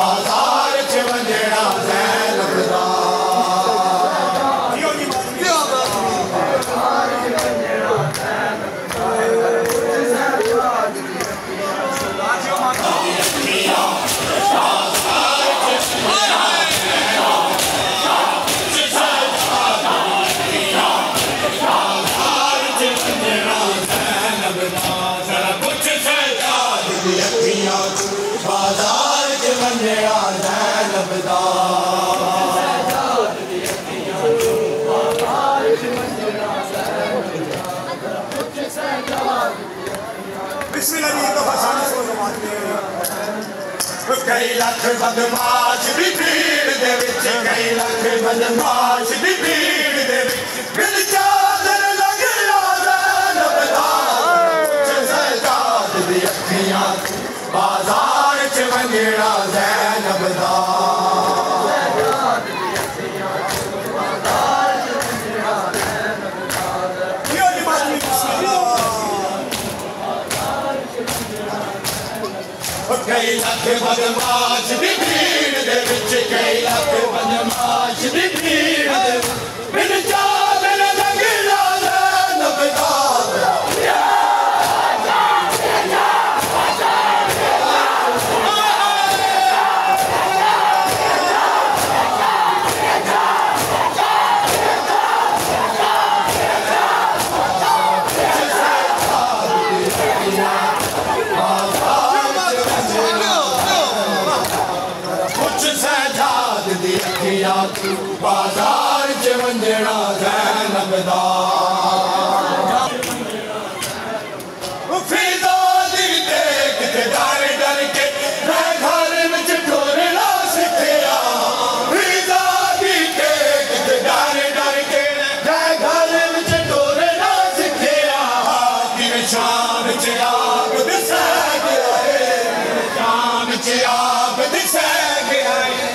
बाजार च वंजना ज़ैनब दा बाजार च वंजना ज़ैनब दा कई लख बदमाश दी भीड़ दे विच कई लख बदमाश दी भीड़ दे विच चादर लग ज़ैनब दा सजाद दी अखियां बाजार च वंजना ज़ैनब दा कई लख बदमाश दी भीड़ दे विच कई लख बदमाश दी भीड़ दे बिन चादर लग ज़ैनब दा बाजार च वंजना ज़ैनब दा फिज़ा दी देख के डर डर के मैं घर विच टुरना सिखिया फिज़ा दी देख के डर डर के मैं घर विच टुरना सिखिया कि शाम च आग दिसै गया है शाम च आग दिसै गया है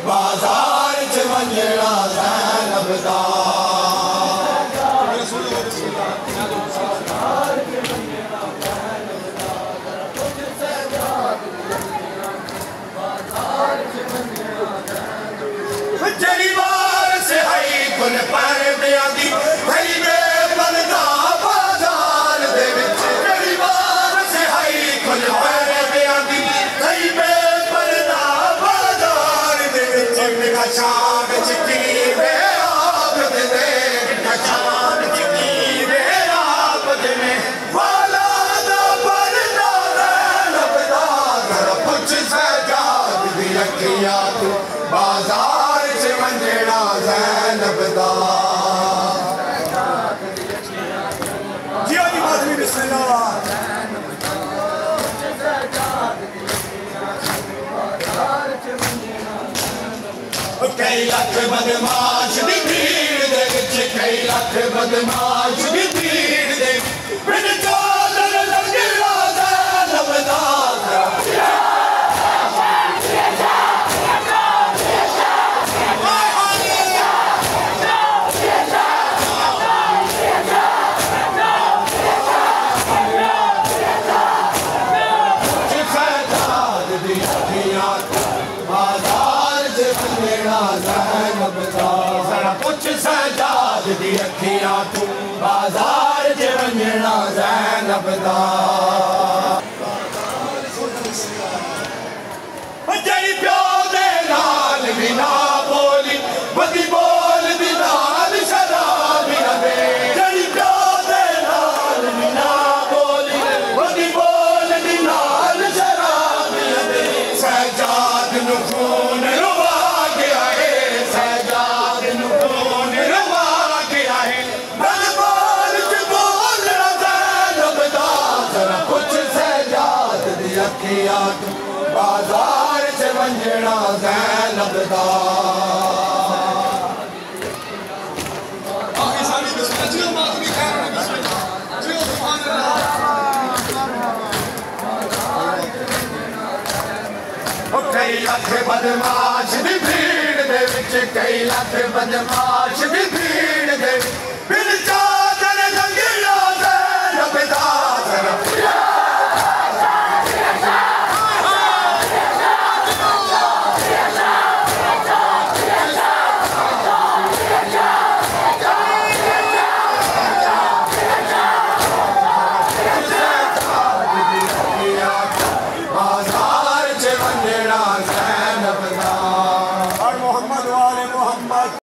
बाजार च वंजना ज़ैनब दा जड़ी बार से आई कुल पर दी भई में बलदा बाजार दे विच जड़ी बार से आई कुल पर दी भई में बलदा बाजार दे विच शाम चिकी वे आप दे शाम चिकी वे आप दे वाला दा बलदा ज़ैनब दा घर पुछ सजाद दी अखियां तू बाजार च वंजना ज़ैनब दा जियो जी माधवी बिस्मिल्लाह कई लख बदमाश दी भीड़ दे विच कई लख बदमाश दी भीड़ दे बिन चादर लग ज़ैनब दा कुछ सजाद दी अखियां तू बाजार च वंजना ज़ैनब दा जड़ी प्यो दे नाल भी ना बोली बदी बोल दी नाल शराब दे जड़ी प्यो दे नाल भी ना बोली बदी बोल दी नाल शराब दे सजाद नू खून रुवा गया है सजाद नू खून रुवा गया है बलबाल च बोलना ज़ैनब दा जरा कुछ सजाद दी अखियां तू बाजार च वंजना ज़ैनब दा कई लख बदमाश दी भीड़ दे विच कई लख बदमाश दी भीड़ दे बिन